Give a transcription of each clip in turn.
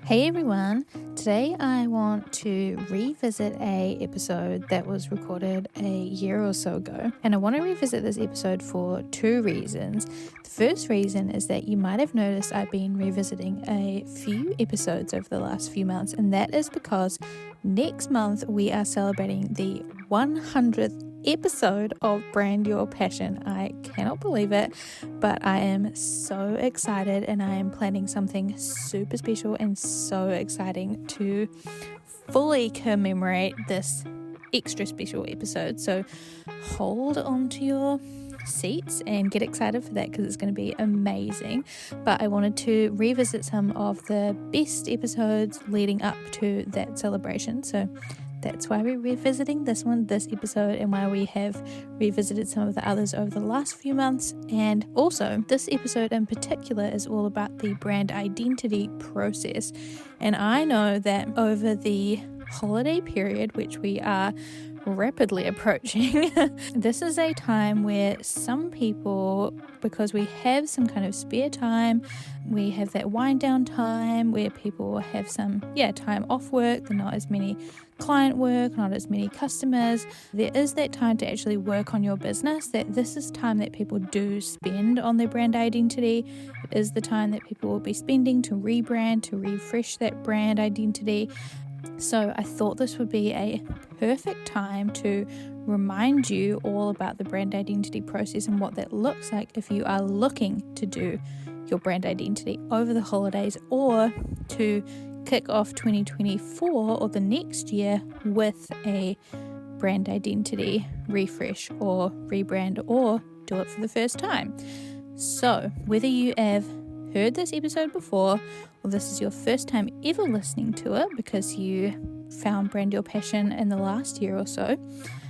Hey everyone, today I want to revisit a episode that was recorded a year or so ago, and I want to revisit this episode for two reasons. The first reason is that you might have noticed I've been revisiting a few episodes over the last few months, and that is because next month we are celebrating the 100th episode of Brand Your Passion. I cannot believe it, but I am so excited and I am planning something super special and so exciting to fully commemorate this extra special episode. So hold on to your seats and get excited for that because it's going to be amazing. But I wanted to revisit some of the best episodes leading up to that celebration. So that's why we're revisiting this episode, and why we have revisited some of the others over the last few months. And also, this episode in particular is all about the brand identity process. And I know that over the holiday period, which we are rapidly approaching, this is a time where some people, because we have some kind of spare time, we have that wind down time where people have some time off work, there are not as many client work, not as many customers. There is that time to actually work on your business, that this is time that people do spend on their brand identity. It is the time that people will be spending to rebrand, to refresh that brand identity. So I thought this would be a perfect time to remind you all about the brand identity process and what that looks like if you are looking to do your brand identity over the holidays, or to kick off 2024 or the next year with a brand identity refresh or rebrand, or do it for the first time. So whether you have heard this episode before, or this is your first time ever listening to it because you found Brand Your Passion in the last year or so,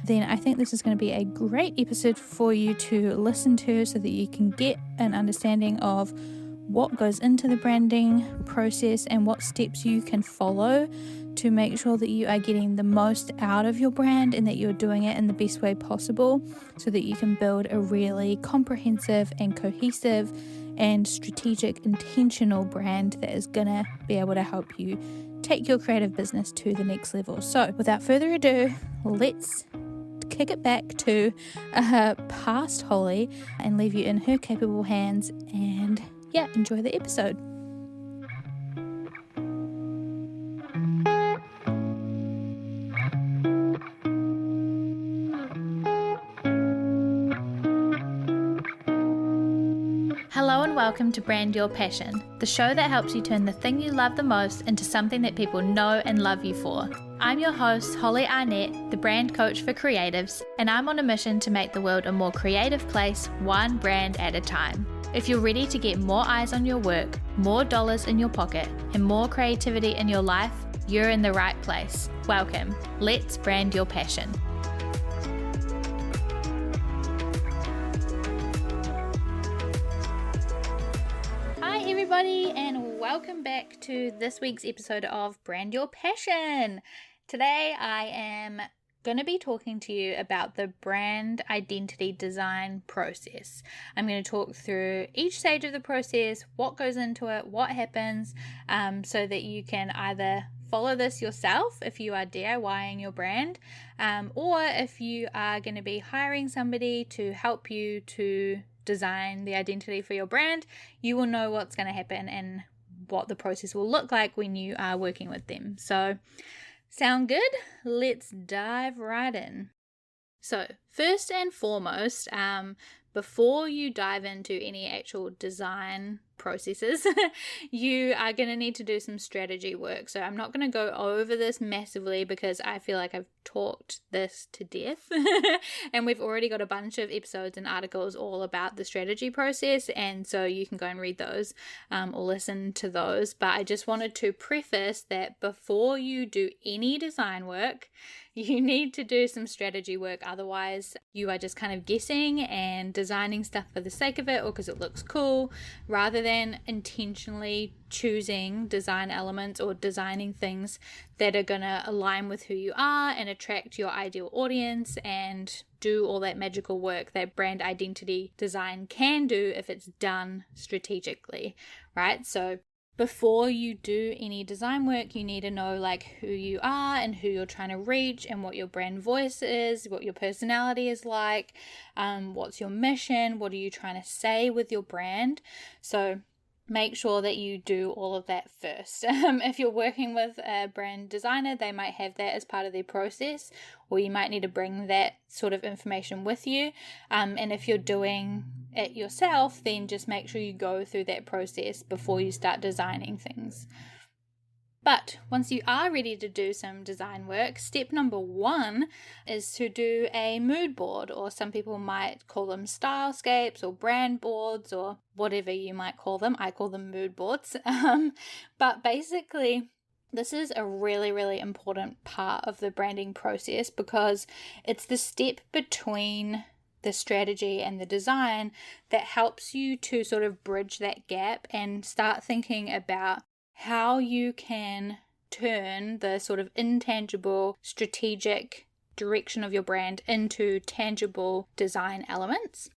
then I think this is going to be a great episode for you to listen to so that you can get an understanding of what goes into the branding process and what steps you can follow to make sure that you are getting the most out of your brand and that you're doing it in the best way possible, so that you can build a really comprehensive and cohesive and strategic, intentional brand that is going to be able to help you take your creative business to the next level. So without further ado, let's kick it back to past Holly and leave you in her capable hands, and enjoy the episode. Hello and welcome to Brand Your Passion, the show that helps you turn the thing you love the most into something that people know and love you for. I'm your host, Holly Arnett, the brand coach for creatives, and I'm on a mission to make the world a more creative place, one brand at a time. If you're ready to get more eyes on your work, more dollars in your pocket, and more creativity in your life, you're in the right place. Welcome. Let's brand your passion. Hi everybody, and welcome back to this week's episode of Brand Your Passion. Today I am going to be talking to you about the brand identity design process. I'm going to talk through each stage of the process, what goes into it, what happens, so that you can either follow this yourself if you are DIYing your brand, or if you are going to be hiring somebody to help you to design the identity for your brand, you will know what's going to happen and what the process will look like when you are working with them. So sound good? Let's dive right in. So first and foremost, before you dive into any actual design processes, you are going to need to do some strategy work. So I'm not going to go over this massively because I feel like I've talked this to death and we've already got a bunch of episodes and articles all about the strategy process, and so you can go and read those or listen to those. But I just wanted to preface that before you do any design work, you need to do some strategy work. Otherwise, you are just kind of guessing and designing stuff for the sake of it or because it looks cool, rather than intentionally choosing design elements or designing things that are going to align with who you are and attract your ideal audience and do all that magical work that brand identity design can do if it's done strategically, right? So before you do any design work, you need to know like who you are and who you're trying to reach and what your brand voice is, what your personality is like, what's your mission, what are you trying to say with your brand. So make sure that you do all of that first. If you're working with a brand designer, they might have that as part of their process, or you might need to bring that sort of information with you. And if you're doing it yourself, then just make sure you go through that process before you start designing things. But once you are ready to do some design work, step number 1 is to do a mood board, or some people might call them stylescapes or brand boards or whatever you might call them. I call them mood boards. But basically, this is a really, really important part of the branding process because it's the step between the strategy and the design that helps you to sort of bridge that gap and start thinking about how you can turn the sort of intangible strategic direction of your brand into tangible design elements.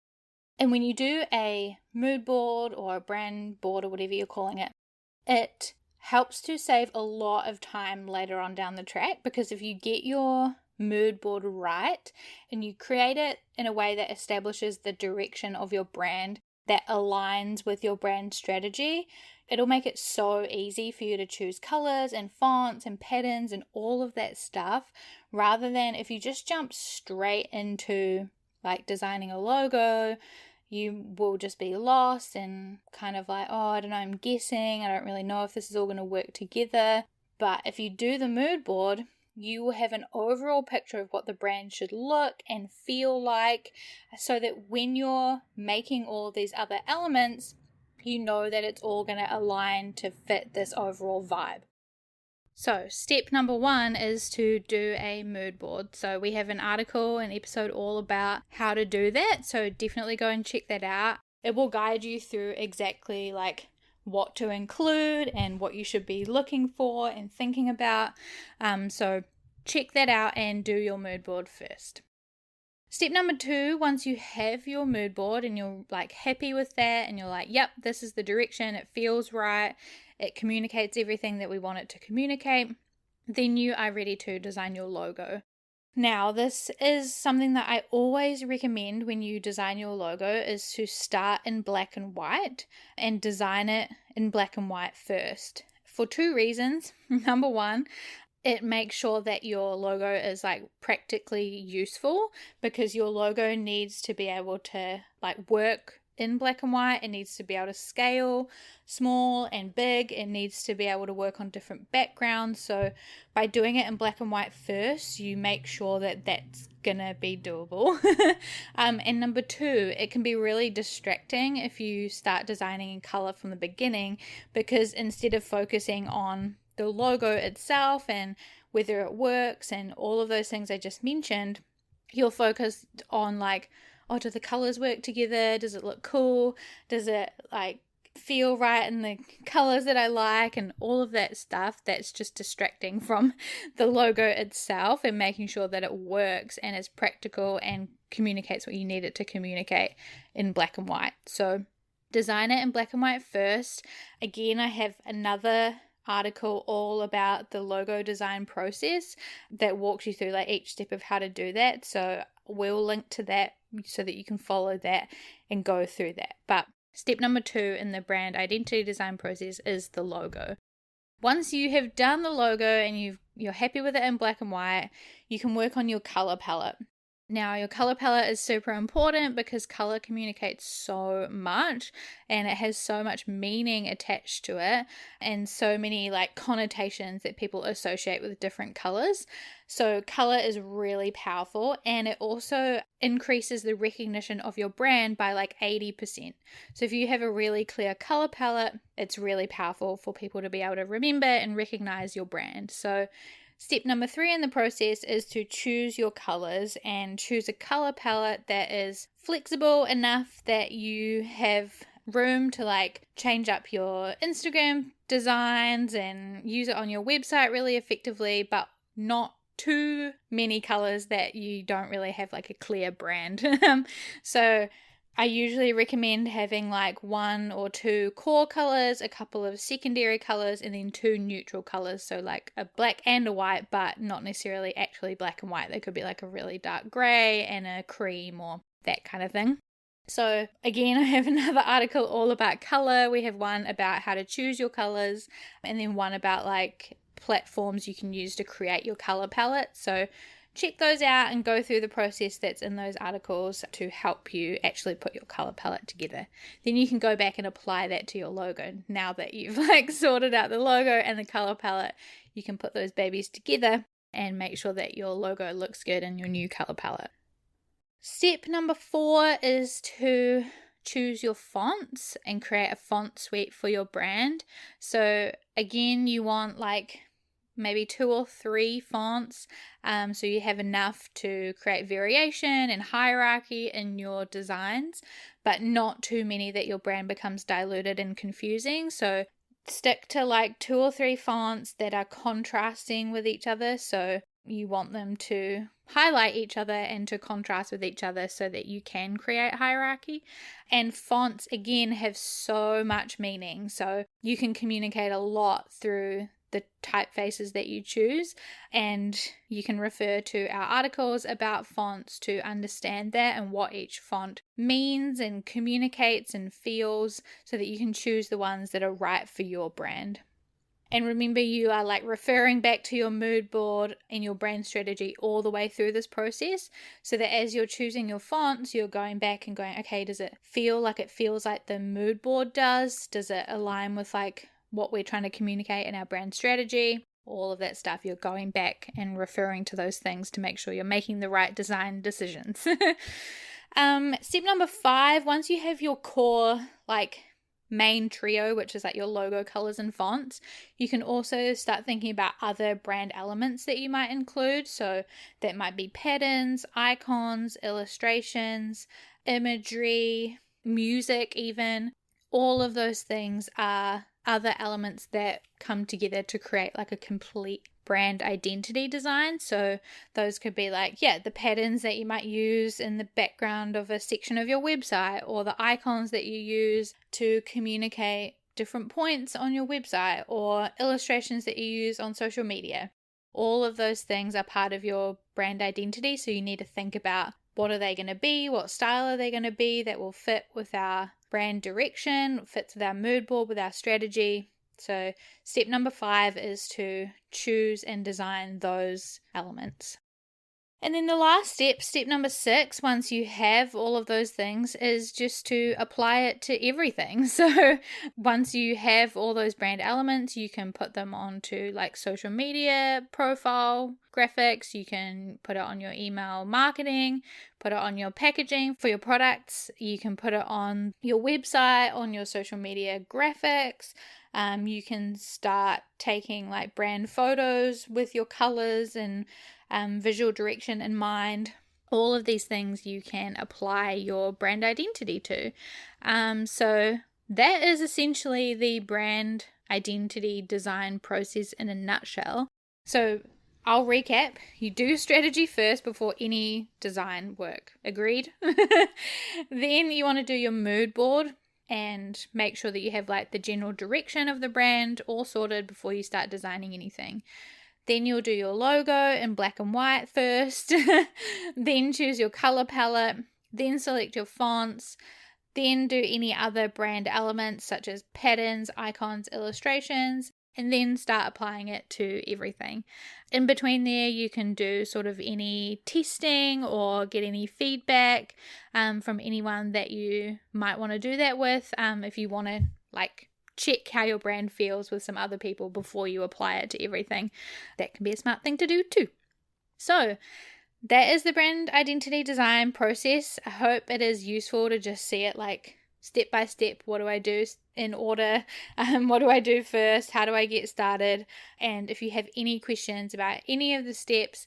And when you do a mood board or a brand board or whatever you're calling it, it helps to save a lot of time later on down the track, because if you get your mood board right and you create it in a way that establishes the direction of your brand that aligns with your brand strategy, it'll make it so easy for you to choose colors and fonts and patterns and all of that stuff, rather than if you just jump straight into like designing a logo, you will just be lost and kind of like, oh, I don't know, I'm guessing, I don't really know if this is all going to work together. But if you do the mood board, you will have an overall picture of what the brand should look and feel like, so that when you're making all of these other elements, you know that it's all going to align to fit this overall vibe. So step number 1 is to do a mood board. So we have an article, an episode all about how to do that. So definitely go and check that out. It will guide you through exactly like what to include and what you should be looking for and thinking about. So check that out and do your mood board first. Step number 2, once you have your mood board and you're like happy with that and you're like, yep, this is the direction, it feels right, it communicates everything that we want it to communicate, then you are ready to design your logo. Now, this is something that I always recommend when you design your logo, is to start in black and white and design it in black and white first, for 2 reasons. Number 1, it makes sure that your logo is like practically useful, because your logo needs to be able to like work in black and white. It needs to be able to scale small and big. It needs to be able to work on different backgrounds. So by doing it in black and white first, you make sure that that's gonna be doable. And number 2, it can be really distracting if you start designing in color from the beginning, because instead of focusing on the logo itself and whether it works and all of those things I just mentioned, you're focused on like, oh, do the colors work together? Does it look cool? Does it like feel right in the colors that I like? And all of that stuff that's just distracting from the logo itself, and making sure that it works and is practical and communicates what you need it to communicate in black and white. So design it in black and white first. Again, I have another article all about the logo design process that walks you through like each step of how to do that. So we'll link to that so that you can follow that and go through that. But step number 2 in the brand identity design process is the logo. Once you have done the logo and you're happy with it in black and white, you can work on your color palette. Now, your color palette is super important because color communicates so much and it has so much meaning attached to it and so many like connotations that people associate with different colors. So color is really powerful, and it also increases the recognition of your brand by like 80%. So if you have a really clear color palette, it's really powerful for people to be able to remember and recognize your brand. So step number 3 in the process is to choose your colors and choose a color palette that is flexible enough that you have room to like change up your Instagram designs and use it on your website really effectively, but not too many colors that you don't really have like a clear brand. So I usually recommend having like 1 or 2 core colors, a couple of secondary colors, and then 2 neutral colors. So like a black and a white, but not necessarily actually black and white. They could be like a really dark gray and a cream or that kind of thing. So again, I have another article all about color. We have one about how to choose your colors, and then one about like platforms you can use to create your color palette. So check those out and go through the process that's in those articles to help you actually put your color palette together. Then you can go back and apply that to your logo. Now that you've like sorted out the logo and the color palette, you can put those babies together and make sure that your logo looks good in your new color palette. Step number 4 is to choose your fonts and create a font suite for your brand. So again, you want like maybe 2 or 3 fonts, so you have enough to create variation and hierarchy in your designs, but not too many that your brand becomes diluted and confusing. So stick to like 2 or 3 fonts that are contrasting with each other. So you want them to highlight each other and to contrast with each other so that you can create hierarchy. And fonts, again, have so much meaning. So you can communicate a lot through the typefaces that you choose, and you can refer to our articles about fonts to understand that and what each font means and communicates and feels, so that you can choose the ones that are right for your brand. And remember, you are like referring back to your mood board and your brand strategy all the way through this process, so that as you're choosing your fonts, you're going back and going, okay, does it feel like the mood board does? Does it align with like what we're trying to communicate in our brand strategy? All of that stuff, you're going back and referring to those things to make sure you're making the right design decisions. Step number 5, once you have your core like main trio, which is like your logo, colors, and fonts, you can also start thinking about other brand elements that you might include. So that might be patterns, icons, illustrations, imagery, music even. All of those things are other elements that come together to create like a complete brand identity design. So those could be like, the patterns that you might use in the background of a section of your website, or the icons that you use to communicate different points on your website, or illustrations that you use on social media. All of those things are part of your brand identity. So you need to think about, what are they going to be? What style are they going to be that will fit with our brand direction, fits with our mood board, with our strategy? So step number 5 is to choose and design those elements. And then the last step number 6, once you have all of those things, is just to apply it to everything. So once you have all those brand elements, you can put them onto like social media profile graphics, you can put it on your email marketing, put it on your packaging for your products, you can put it on your website, on your social media graphics. You can start taking like brand photos with your colors and visual direction in mind. All of these things you can apply your brand identity to. So that is essentially the brand identity design process in a nutshell. So I'll recap. You do strategy first before any design work. Agreed? Then you want to do your mood board and make sure that you have like the general direction of the brand all sorted before you start designing anything. Then you'll do your logo in black and white first, then choose your color palette, then select your fonts, then do any other brand elements such as patterns, icons, illustrations, and then start applying it to everything. In between there, you can do sort of any testing or get any feedback from anyone that you might want to do that with, if you want to like check how your brand feels with some other people before you apply it to everything. That can be a smart thing to do too. So that is the brand identity design process. I hope it is useful to just see it like step by step. What do I do in order? What do I do first? How do I get started? And if you have any questions about any of the steps,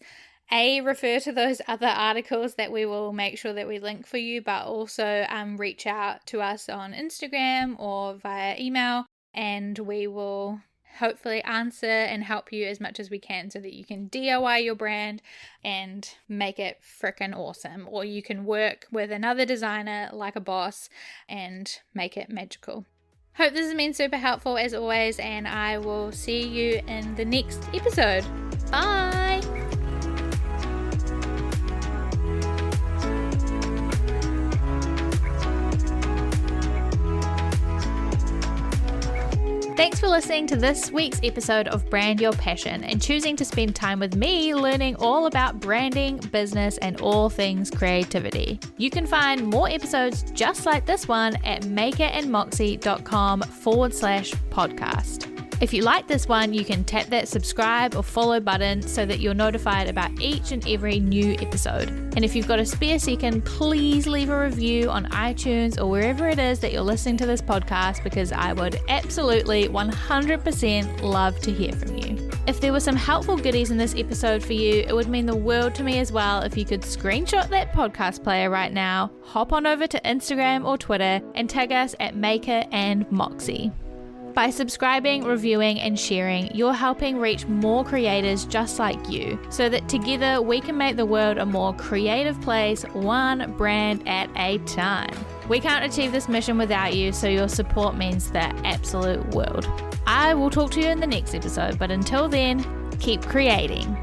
refer to those other articles that we will make sure that we link for you, but also reach out to us on Instagram or via email, and we will hopefully answer and help you as much as we can so that you can DIY your brand and make it freaking awesome. Or you can work with another designer like a boss and make it magical. Hope this has been super helpful as always, and I will see you in the next episode. Bye! Thanks for listening to this week's episode of Brand Your Passion and choosing to spend time with me learning all about branding, business, and all things creativity. You can find more episodes just like this one at makerandmoxie.com/podcast. If you like this one, you can tap that subscribe or follow button so that you're notified about each and every new episode. And if you've got a spare second, please leave a review on iTunes or wherever it is that you're listening to this podcast, because I would absolutely 100% love to hear from you. If there were some helpful goodies in this episode for you, it would mean the world to me as well if you could screenshot that podcast player right now, hop on over to Instagram or Twitter and tag us at Maker and Moxie. By subscribing, reviewing, and sharing, you're helping reach more creators just like you, so that together we can make the world a more creative place, one brand at a time. We can't achieve this mission without you, so your support means the absolute world. I will talk to you in the next episode, but until then, keep creating.